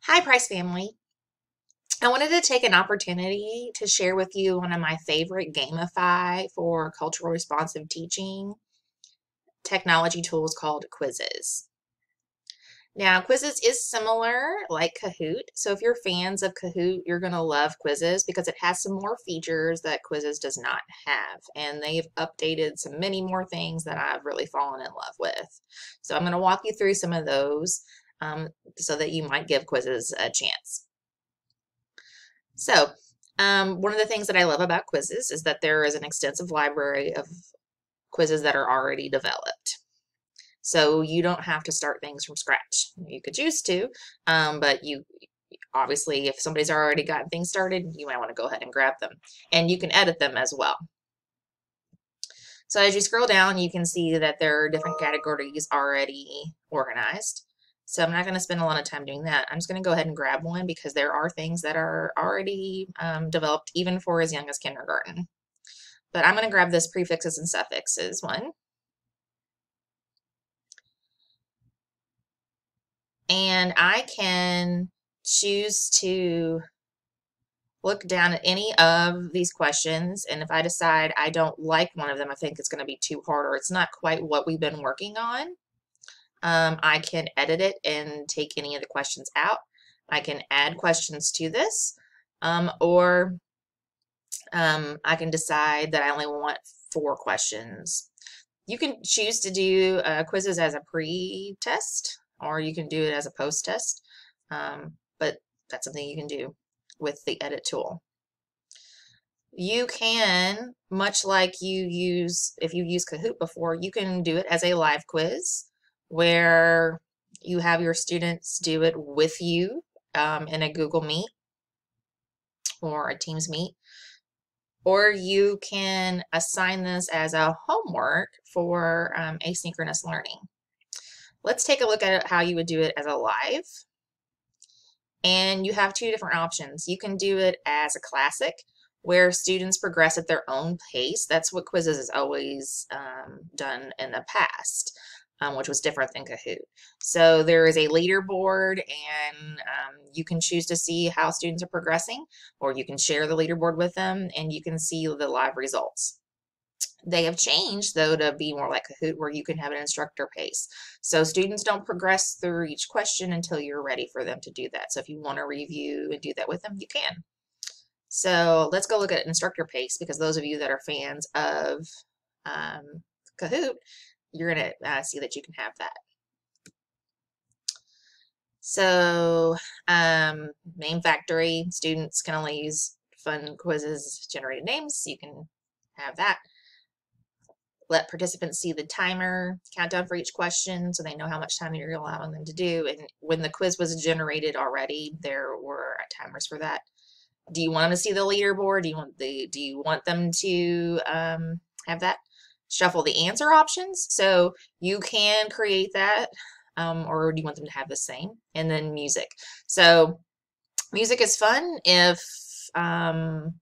Hi, Price family. I wanted to take an opportunity to share with you one of my favorite Gamify for cultural responsive teaching technology tools called Quizizz. Now, Quizizz is similar like Kahoot. So if you're fans of Kahoot, you're going to love Quizizz because it has some more features that Quizizz does not have. And they've updated some many more things that I've really fallen in love with. So I'm going to walk you through some of those so that you might give Quizizz a chance. So, one of the things that I love about Quizizz is that there is an extensive library of quizzes that are already developed. So you don't have to start things from scratch. You could choose to, but you obviously, if somebody's already gotten things started, you might want to go ahead and grab them. And you can edit them as well. So as you scroll down, you can see that there are different categories already organized. So I'm not going to spend a lot of time doing that. I'm just going to go ahead and grab one because there are things that are already developed even for as young as kindergarten. But I'm going to grab this prefixes and suffixes one. And I can choose to look down at any of these questions. And if I decide I don't like one of them, I think it's going to be too hard or it's not quite what we've been working on, I can edit it and take any of the questions out. I can add questions to this, or I can decide that I only want 4 questions. You can choose to do quizzes as a pre-test, or you can do it as a post-test, but that's something you can do with the edit tool. You can, much like you use, if you've used Kahoot before, you can do it as a live quiz where you have your students do it with you in a Google Meet or a Teams Meet. Or you can assign this as a homework for asynchronous learning. Let's take a look at how you would do it as a live. And you have 2 different options. You can do it as a classic, where students progress at their own pace. That's what Quizizz has always done in the past, which was different than Kahoot. So there is a leaderboard, and you can choose to see how students are progressing, or you can share the leaderboard with them, and you can see the live results. They have changed, though, to be more like Kahoot, where you can have an instructor pace. So students don't progress through each question until you're ready for them to do that. So if you want to review and do that with them, you can. So let's go look at instructor pace, because those of you that are fans of Kahoot, you're going to see that you can have that. So name factory, students can only use fun quizzes generated names. You can have that. Let participants see the timer countdown for each question so they know how much time you're allowing them to do. And when the quiz was generated already, there were timers for that. Do you want them to see the leaderboard? Do you want them to have that? Shuffle the answer options. So you can create that, or do you want them to have the same? And then music. So music is fun if if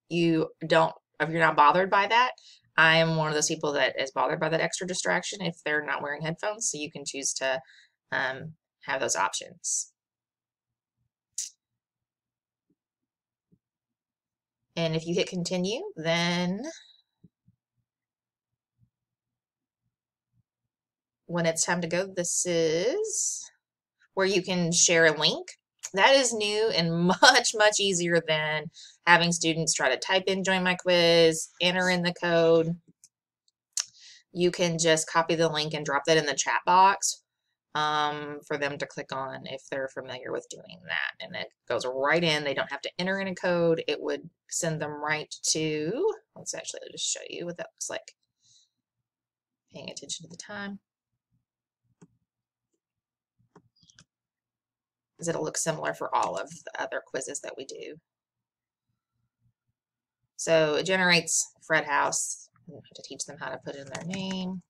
you're not bothered by that. I am one of those people that is bothered by that extra distraction if they're not wearing headphones, so you can choose to have those options. And if you hit continue, then when it's time to go, this is where you can share a link. That is new and much, much easier than having students try to type in join my quiz, enter in the code. You can just copy the link and drop that in the chat box for them to click on if they're familiar with doing that. And it goes right in. They don't have to enter in a code. It would send them right to, let's just show you what that looks like. Paying attention to the time. Because it'll look similar for all of the other quizzes that we do. So it generates Fred House. I have to teach them how to put in their name.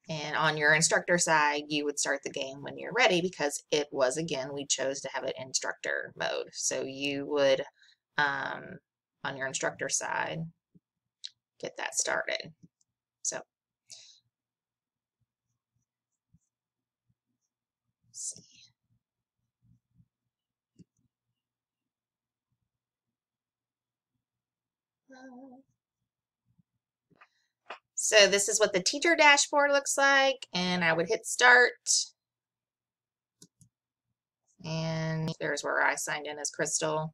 And on your instructor side, you would start the game when you're ready, because it was, again, we chose to have it instructor mode. So you would, on your instructor side, get that started. So So this is what the teacher dashboard looks like, and I would hit start. And there's where I signed in as Crystal.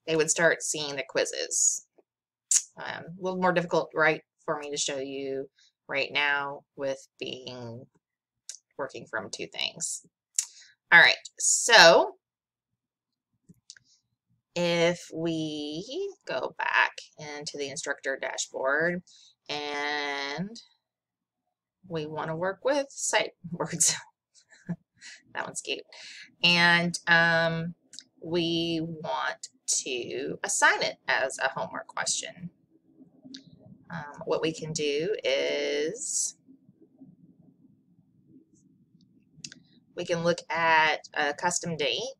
They would start seeing the quizzes. A little more difficult, right, for me to show you right now with working from two things. All right, so if we go back into the instructor dashboard and we want to work with sight words, that one's cute, and we want to assign it as a homework question. What we can do is we can look at a custom date,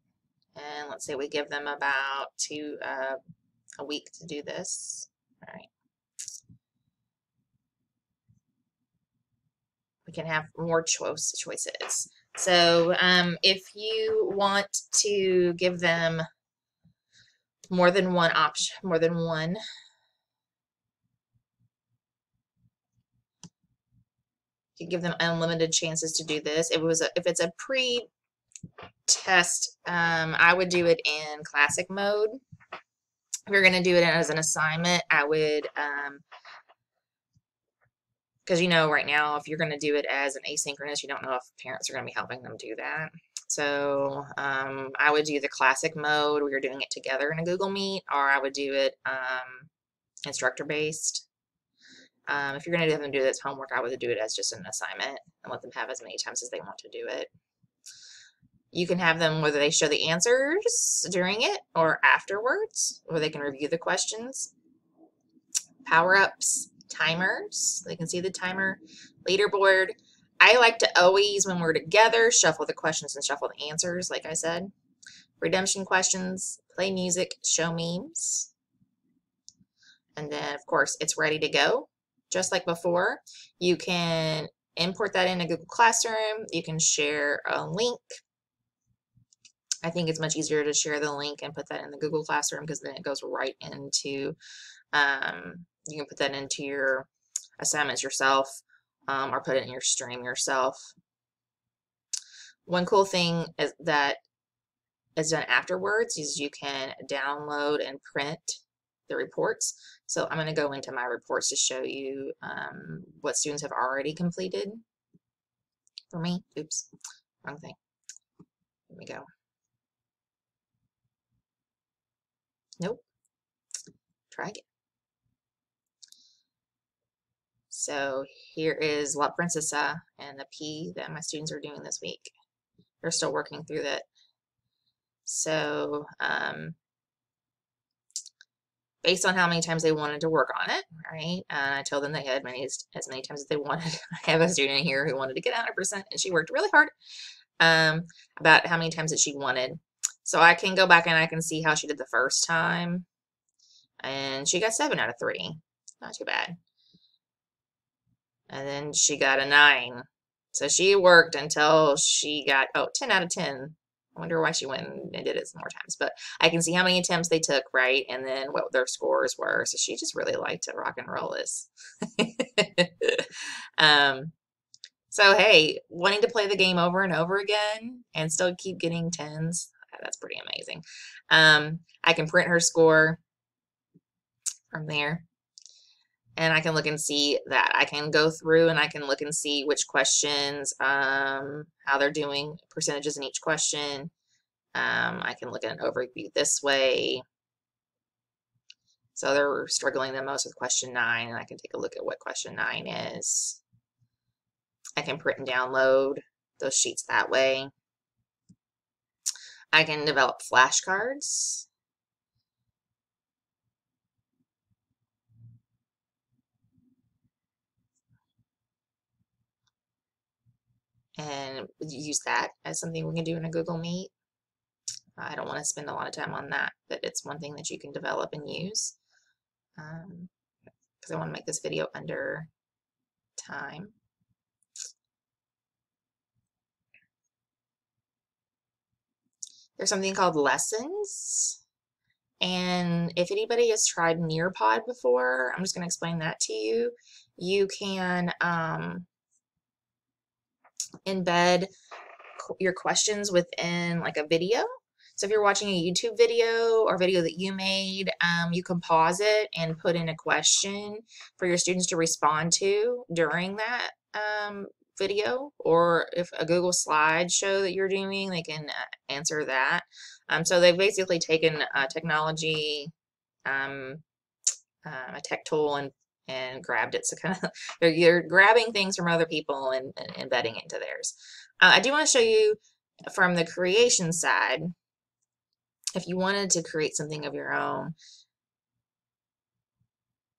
and let's say we give them about a week to do this. All right. We can have more choices. So if you want to give them more than one option, you give them unlimited chances to do this. If it's a pre-test, I would do it in classic mode. If you're going to do it as an assignment, I would, because right now, if you're going to do it as an asynchronous, you don't know if parents are going to be helping them do that. So I would do the classic mode where you're doing it together in a Google Meet, or I would do it instructor-based. If you're going to have them do this homework, I would do it as just an assignment and let them have as many times as they want to do it. You can have them whether they show the answers during it or afterwards, or they can review the questions. Power-ups, timers, they can see the timer, leaderboard. I like to always, when we're together, shuffle the questions and shuffle the answers, like I said. Redemption questions, play music, show memes. And then, of course, it's ready to go. Just like before, you can import that into Google Classroom. You can share a link. I think it's much easier to share the link and put that in the Google Classroom because then it goes right into, you can put that into your assignments yourself or put it in your stream yourself. One cool thing that is done afterwards is you can download and print the reports. So I'm going to go into my reports to show you what students have already completed for me. Oops, wrong thing. Here we go. Nope. Try again. So here is La Princesa and the P that my students are doing this week. They're still working through that. So based on how many times they wanted to work on it, right? I told them they had as many times as they wanted. I have a student here who wanted to get 100%, and she worked really hard about how many times that she wanted. So I can go back and I can see how she did the first time, and she got 7 out of 3. Not too bad. And then she got a 9. So she worked until she got 10 out of 10. I wonder why she went and did it some more times, but I can see how many attempts they took, right? And then what their scores were. So she just really liked to rock and roll this. So hey, wanting to play the game over and over again and still keep getting 10s, that's pretty amazing. I can print her score from there. And I can look and see that. I can go through and I can look and see which questions, how they're doing, percentages in each question. I can look at an overview this way. So they're struggling the most with question 9, and I can take a look at what question 9 is. I can print and download those sheets that way. I can develop flashcards. And use that as something we can do in a Google Meet. I don't want to spend a lot of time on that, but it's one thing that you can develop and use. Because I want to make this video under time. There's something called lessons, And if anybody has tried Nearpod before, I'm just going to explain that to you. You can embed your questions within like a video. So if you're watching a YouTube video or video that you made, you can pause it and put in a question for your students to respond to during that video, or if a Google slideshow that you're doing, they can answer that. So they've basically taken technology, a tech tool, and grabbed it. So kind of you're grabbing things from other people and embedding it into theirs. I do want to show you from the creation side, if you wanted to create something of your own,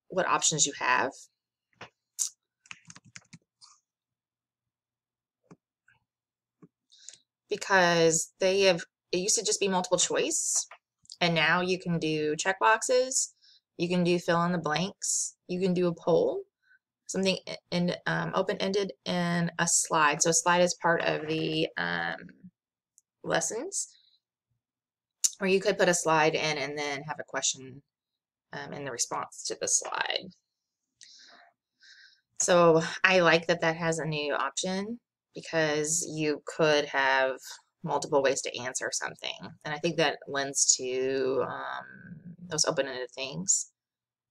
what options you have. Because it used to just be multiple choice, and now you can do check boxes, you can do fill in the blanks, you can do a poll, something in open-ended, and a slide. So a slide is part of the lessons, or you could put a slide in and then have a question in the response to the slide. So I like that that has a new option, because you could have multiple ways to answer something. And I think that lends to those open-ended things.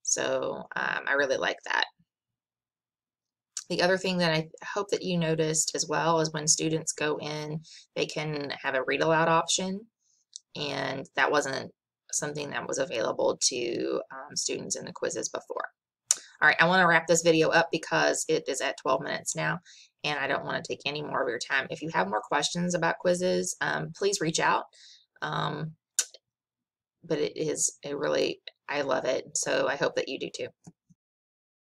So I really like that. The other thing that I hope that you noticed as well is when students go in, they can have a read aloud option. And that wasn't something that was available to students in the Quizizz before. All right, I want to wrap this video up because it is at 12 minutes now, and I don't want to take any more of your time. If you have more questions about Quizizz, please reach out. But it is I love it, so I hope that you do too.